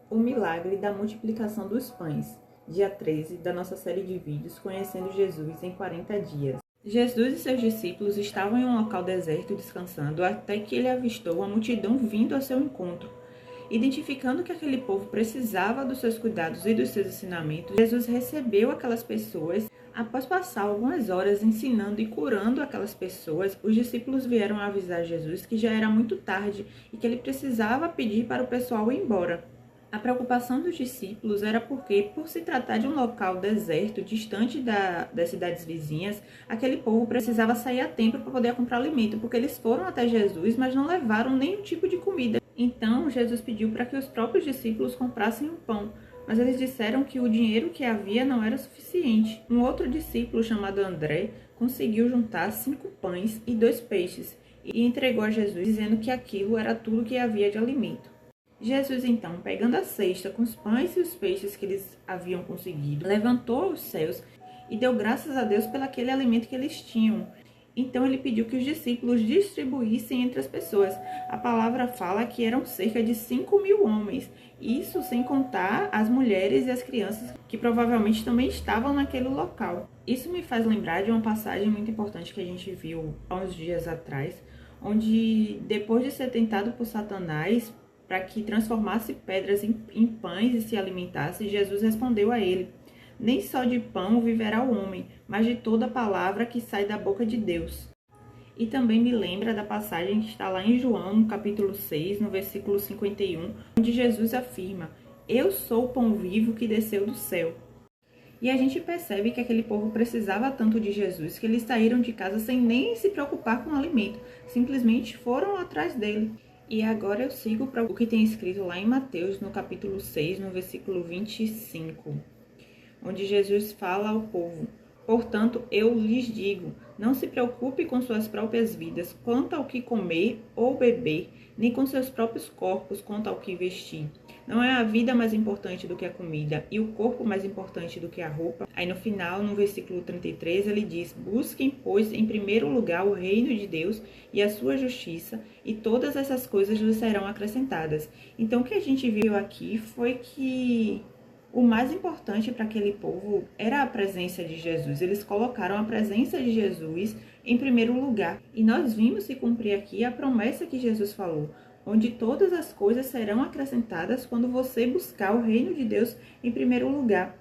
O milagre da multiplicação dos pães, dia 13 da nossa série de vídeos Conhecendo Jesus em 40 dias. Jesus e seus discípulos estavam em um local deserto descansando até que ele avistou uma multidão vindo ao seu encontro. Identificando que aquele povo precisava dos seus cuidados e dos seus ensinamentos, Jesus recebeu aquelas pessoas. Após passar algumas horas ensinando e curando aquelas pessoas, os discípulos vieram avisar Jesus que já era muito tarde e que ele precisava pedir para o pessoal ir embora. A preocupação dos discípulos era porque, por se tratar de um local deserto, distante das cidades vizinhas, aquele povo precisava sair a tempo para poder comprar alimento, porque eles foram até Jesus, mas não levaram nenhum tipo de comida. Então, Jesus pediu para que os próprios discípulos comprassem um pão, mas eles disseram que o dinheiro que havia não era suficiente. Um outro discípulo, chamado André, conseguiu juntar 5 pães e 2 peixes e entregou a Jesus, dizendo que aquilo era tudo que havia de alimento. Jesus, então, pegando a cesta com os pães e os peixes que eles haviam conseguido, levantou aos céus e deu graças a Deus pelo aquele alimento que eles tinham. Então, ele pediu que os discípulos distribuíssem entre as pessoas. A palavra fala que eram cerca de 5.000 homens. Isso sem contar as mulheres e as crianças que provavelmente também estavam naquele local. Isso me faz lembrar de uma passagem muito importante que a gente viu há uns dias atrás, onde depois de ser tentado por Satanás, para que transformasse pedras em pães e se alimentasse, Jesus respondeu a ele: nem só de pão viverá o homem, mas de toda palavra que sai da boca de Deus. E também me lembra da passagem que está lá em João, no capítulo 6, no versículo 51, onde Jesus afirma: eu sou o pão vivo que desceu do céu. E a gente percebe que aquele povo precisava tanto de Jesus que eles saíram de casa sem nem se preocupar com o alimento, simplesmente foram atrás dele. E agora eu sigo para o que tem escrito lá em Mateus, no capítulo 6, no versículo 25, onde Jesus fala ao povo: portanto, eu lhes digo, não se preocupe com suas próprias vidas quanto ao que comer ou beber, nem com seus próprios corpos quanto ao que vestir. Não é a vida mais importante do que a comida e o corpo mais importante do que a roupa? Aí no final, no versículo 33, ele diz: busquem, pois, em primeiro lugar o reino de Deus e a sua justiça, e todas essas coisas lhes serão acrescentadas. Então o que a gente viu aqui foi que o mais importante para aquele povo era a presença de Jesus. Eles colocaram a presença de Jesus em primeiro lugar. E nós vimos se cumprir aqui a promessa que Jesus falou, onde todas as coisas serão acrescentadas quando você buscar o reino de Deus em primeiro lugar.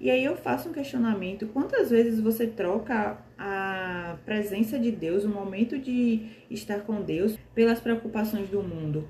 E aí eu faço um questionamento: quantas vezes você troca a presença de Deus, o momento de estar com Deus, pelas preocupações do mundo?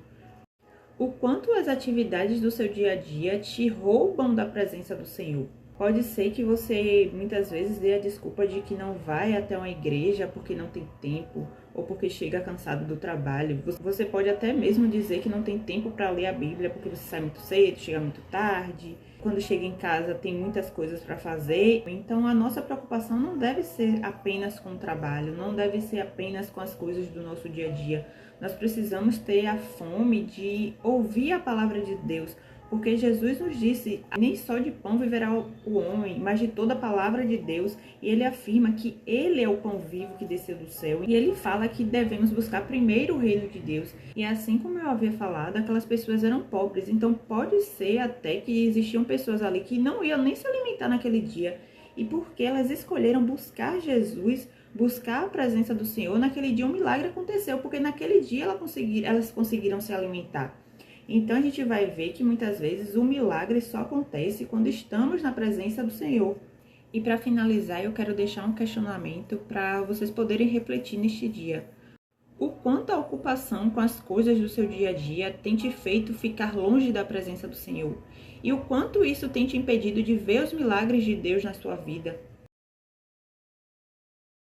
O quanto as atividades do seu dia a dia te roubam da presença do Senhor? Pode ser que você muitas vezes dê a desculpa de que não vai até uma igreja porque não tem tempo ou porque chega cansado do trabalho. Você pode até mesmo dizer que não tem tempo para ler a Bíblia porque você sai muito cedo, chega muito tarde. Quando chega em casa tem muitas coisas para fazer. Então a nossa preocupação não deve ser apenas com o trabalho, não deve ser apenas com as coisas do nosso dia a dia. Nós precisamos ter a fome de ouvir a palavra de Deus, porque Jesus nos disse: nem só de pão viverá o homem, mas de toda a palavra de Deus. E ele afirma que ele é o pão vivo que desceu do céu. E ele fala que devemos buscar primeiro o reino de Deus. E assim como eu havia falado, aquelas pessoas eram pobres. Então pode ser até que existiam pessoas ali que não iam nem se alimentar naquele dia. E porque elas escolheram buscar Jesus, buscar a presença do Senhor, naquele dia um milagre aconteceu, porque naquele dia elas conseguiram se alimentar. Então a gente vai ver que muitas vezes o milagre só acontece quando estamos na presença do Senhor. E para finalizar, eu quero deixar um questionamento para vocês poderem refletir neste dia. O quanto a ocupação com as coisas do seu dia a dia tem te feito ficar longe da presença do Senhor? E o quanto isso tem te impedido de ver os milagres de Deus na sua vida?